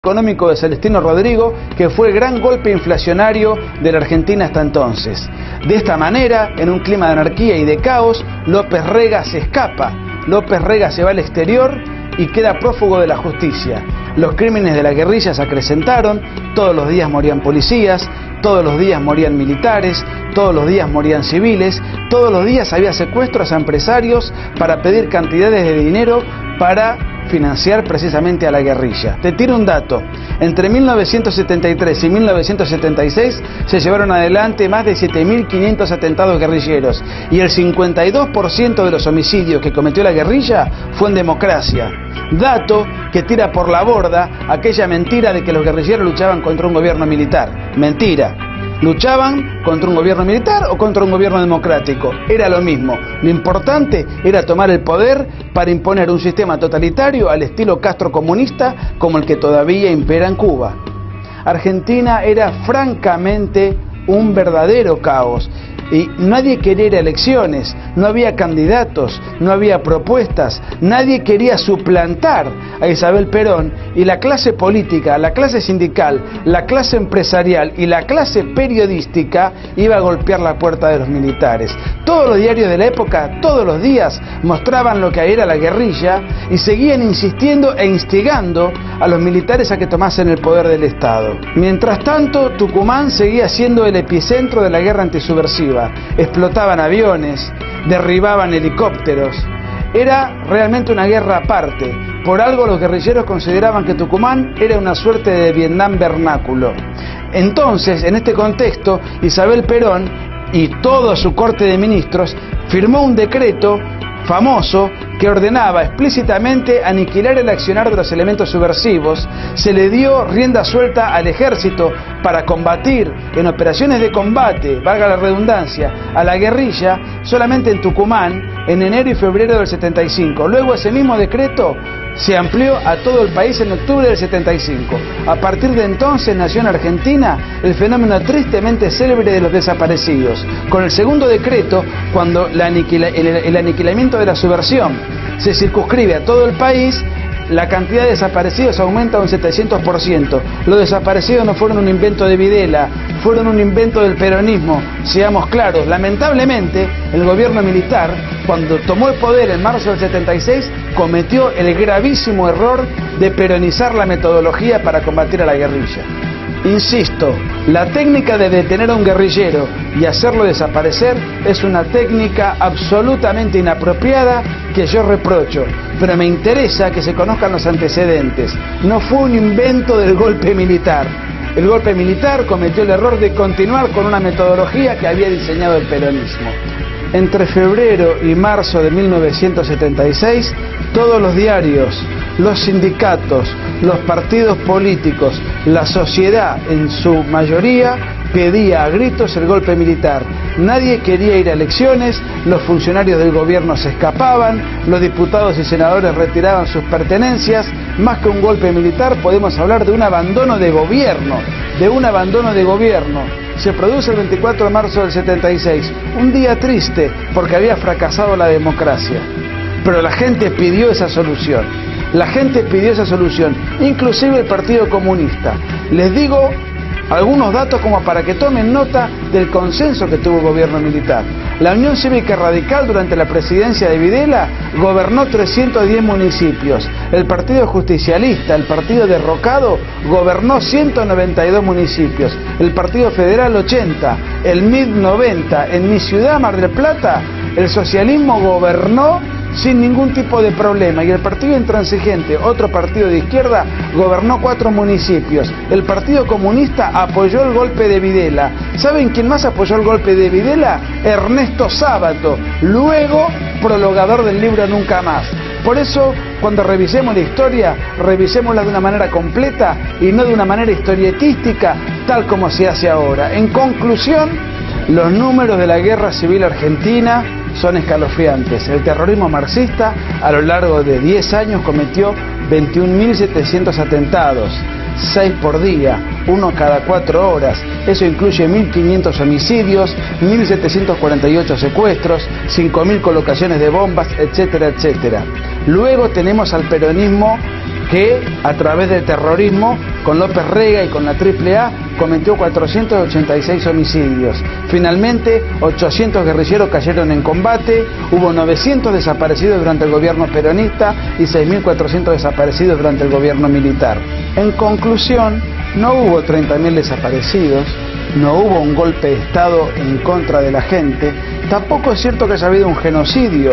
económico de Celestino Rodrigo, que fue el gran golpe inflacionario de la Argentina hasta entonces. De esta manera, en un clima de anarquía y de caos, López Rega se escapa. López Rega se va al exterior y queda prófugo de la justicia. Los crímenes de la guerrilla se acrecentaron, todos los días morían policías, todos los días morían militares, todos los días morían civiles, todos los días había secuestros a empresarios para pedir cantidades de dinero para financiar precisamente a la guerrilla. Te tiro un dato: entre 1973 y 1976 se llevaron adelante más de 7.500 atentados guerrilleros y el 52% de los homicidios que cometió la guerrilla fue en democracia. Dato que tira por la borda aquella mentira de que los guerrilleros luchaban contra un gobierno militar. Mentira. Luchaban contra un gobierno militar o contra un gobierno democrático. Era lo mismo. Lo importante era tomar el poder para imponer un sistema totalitario al estilo castrocomunista como el que todavía impera en Cuba. Argentina era francamente un verdadero caos. Y nadie quería ir a elecciones, no había candidatos, no había propuestas, nadie quería suplantar a Isabel Perón, y la clase política, la clase sindical, la clase empresarial y la clase periodística iba a golpear la puerta de los militares. Todos los diarios de la época, todos los días, mostraban lo que era la guerrilla y seguían insistiendo e instigando a los militares a que tomasen el poder del Estado. Mientras tanto, Tucumán seguía siendo el epicentro de la guerra antisubversiva. Explotaban aviones, derribaban helicópteros. Era realmente una guerra aparte. Por algo los guerrilleros consideraban que Tucumán era una suerte de Vietnam vernáculo. Entonces, en este contexto, Isabel Perón y toda su corte de ministros firmó un decreto famoso que ordenaba explícitamente aniquilar el accionar de los elementos subversivos. Se le dio rienda suelta al ejército para combatir en operaciones de combate, valga la redundancia, a la guerrilla solamente en Tucumán en enero y febrero del 75. Luego ese mismo decreto se amplió a todo el país en octubre del 75. A partir de entonces nació en Argentina el fenómeno tristemente célebre de los desaparecidos. Con el segundo decreto, cuando el aniquilamiento de la subversión se circunscribe a todo el país, la cantidad de desaparecidos aumenta un 700%. Los desaparecidos no fueron un invento de Videla, fueron un invento del peronismo. Seamos claros, lamentablemente el gobierno militar, cuando tomó el poder en marzo del 76, cometió el gravísimo error de peronizar la metodología para combatir a la guerrilla. Insisto, la técnica de detener a un guerrillero y hacerlo desaparecer es una técnica absolutamente inapropiada que yo reprocho, pero me interesa que se conozcan los antecedentes. No fue un invento del golpe militar. El golpe militar cometió el error de continuar con una metodología que había diseñado el peronismo. Entre febrero y marzo de 1976, todos los diarios, los sindicatos, los partidos políticos, la sociedad en su mayoría pedía a gritos el golpe militar. Nadie quería ir a elecciones, los funcionarios del gobierno se escapaban, los diputados y senadores retiraban sus pertenencias. Más que un golpe militar, podemos hablar de un abandono de gobierno, Se produce el 24 de marzo del 76, un día triste porque había fracasado la democracia. Pero la gente pidió esa solución. Inclusive el Partido Comunista. Les digo algunos datos como para que tomen nota del consenso que tuvo el gobierno militar. La Unión Cívica Radical durante la presidencia de Videla gobernó 310 municipios. El Partido Justicialista, el Partido Derrocado, gobernó 192 municipios. El Partido Federal 80, el MID 90. En mi ciudad, Mar del Plata, el socialismo gobernó sin ningún tipo de problema, y el Partido Intransigente, otro partido de izquierda, gobernó 4 municipios. El Partido Comunista apoyó el golpe de Videla. ¿Saben quién más apoyó el golpe de Videla? Ernesto Sábato, luego prologador del libro Nunca Más. Por eso, cuando revisemos la historia, revisémosla de una manera completa y no de una manera historietística, tal como se hace ahora. En conclusión, los números de la guerra civil argentina son escalofriantes. El terrorismo marxista a lo largo de 10 años cometió 21.700 atentados, 6 por día, 1 cada 4 horas. Eso incluye 1.500 homicidios, 1.748 secuestros, 5.000 colocaciones de bombas, etcétera, etcétera. Luego tenemos al peronismo que, a través del terrorismo, Con López Rega y con la AAA cometió 486 homicidios. Finalmente, 800 guerrilleros cayeron en combate, hubo 900 desaparecidos durante el gobierno peronista y 6.400 desaparecidos durante el gobierno militar. En conclusión, no hubo 30.000 desaparecidos, no hubo un golpe de Estado en contra de la gente, tampoco es cierto que haya habido un genocidio,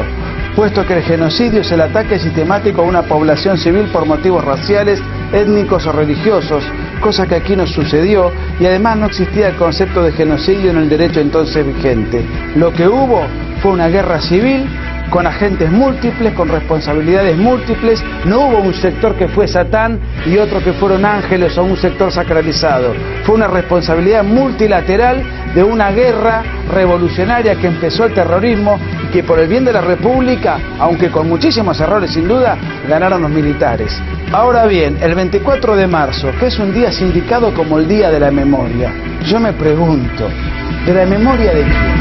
puesto que el genocidio es el ataque sistemático a una población civil por motivos raciales, étnicos o religiosos, cosa que aquí no sucedió, y además no existía el concepto de genocidio en el derecho entonces vigente. Lo que hubo fue una guerra civil con agentes múltiples, con responsabilidades múltiples. No hubo un sector que fue Satán y otro que fueron ángeles o un sector sacralizado. Fue una responsabilidad multilateral de una guerra revolucionaria que empezó el terrorismo y que por el bien de la República, aunque con muchísimos errores sin duda, ganaron los militares. Ahora bien, el 24 de marzo, que es un día sindicado como el Día de la Memoria, yo me pregunto, ¿de la memoria de quién?